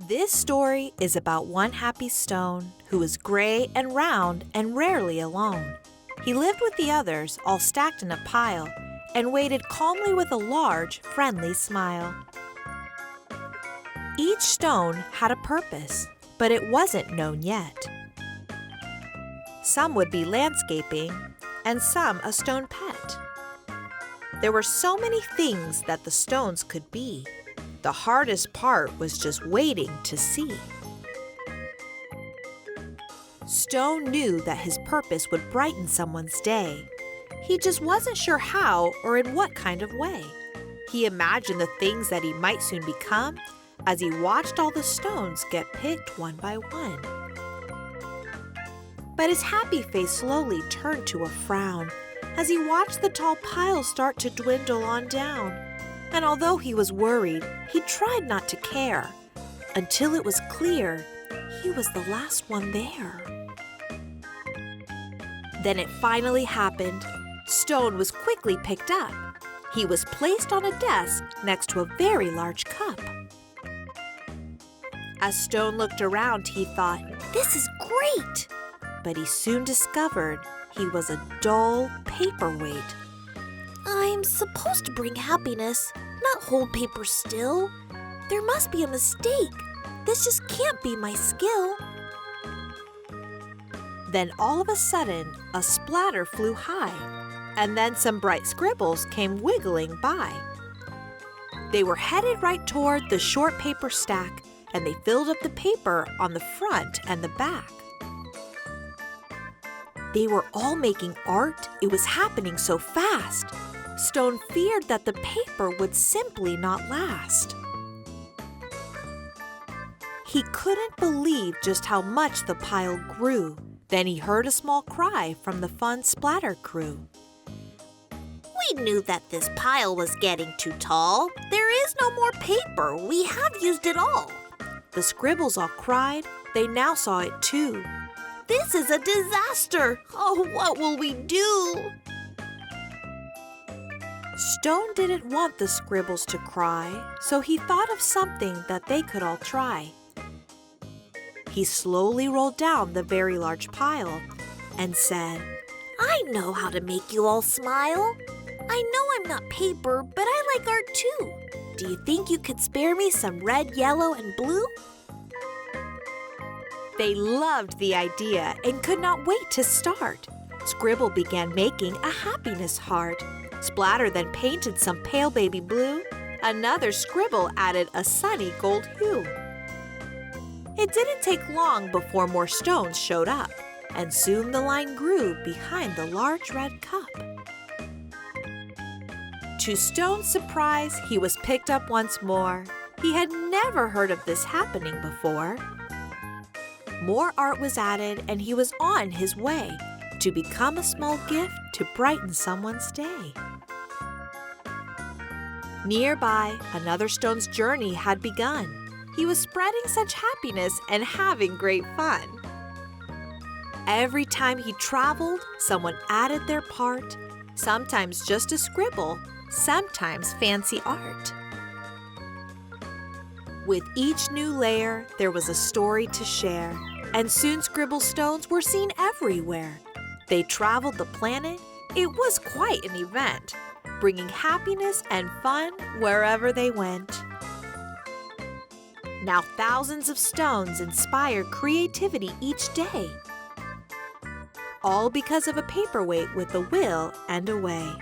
This story is about one happy stone who was gray and round and rarely alone. He lived with the others, all stacked in a pile, and waited calmly with a large, friendly smile. Each stone had a purpose, but it wasn't known yet. Some would be landscaping, and some a stone pet. There were so many things that the stones could be. The hardest part was just waiting to see. Stone knew that his purpose would brighten someone's day. He just wasn't sure how or in what kind of way. He imagined the things that he might soon become as he watched all the stones get picked one by one. But his happy face slowly turned to a frown as he watched the tall pile start to dwindle on down. And although he was worried, he tried not to care, until it was clear he was the last one there. Then it finally happened. Stone was quickly picked up. He was placed on a desk next to a very large cup. As Stone looked around, he thought, "This is great!" But he soon discovered he was a dull paperweight. I'm supposed to bring happiness, not hold paper still. There must be a mistake. This just can't be my skill. Then all of a sudden, a splatter flew high, and then some bright scribbles came wiggling by. They were headed right toward the short paper stack, and they filled up the paper on the front and the back. They were all making art. It was happening so fast. Stone feared that the paper would simply not last. He couldn't believe just how much the pile grew. Then he heard a small cry from the fun splatter crew. We knew that this pile was getting too tall. There is no more paper. We have used it all. The scribbles all cried. They now saw it too. This is a disaster. Oh, what will we do? Stone didn't want the scribbles to cry, so he thought of something that they could all try. He slowly rolled down the very large pile and said, I know how to make you all smile. I know I'm not paper, but I like art too. Do you think you could spare me some red, yellow, and blue? They loved the idea and could not wait to start. Scribble began making a happiness heart. Splatter then painted some pale baby blue. Another scribble added a sunny gold hue. It didn't take long before more stones showed up, and soon the line grew behind the large red cup. To Stone's surprise, he was picked up once more. He had never heard of this happening before. More art was added, and he was on his way to become a small gift to brighten someone's day. Nearby, another stone's journey had begun. He was spreading such happiness and having great fun. Every time he traveled, someone added their part, sometimes just a scribble, sometimes fancy art. With each new layer, there was a story to share, and soon scribble stones were seen everywhere. They traveled the planet. It was quite an event, bringing happiness and fun wherever they went. Now thousands of stones inspire creativity each day, all because of a paperweight with a will and a way.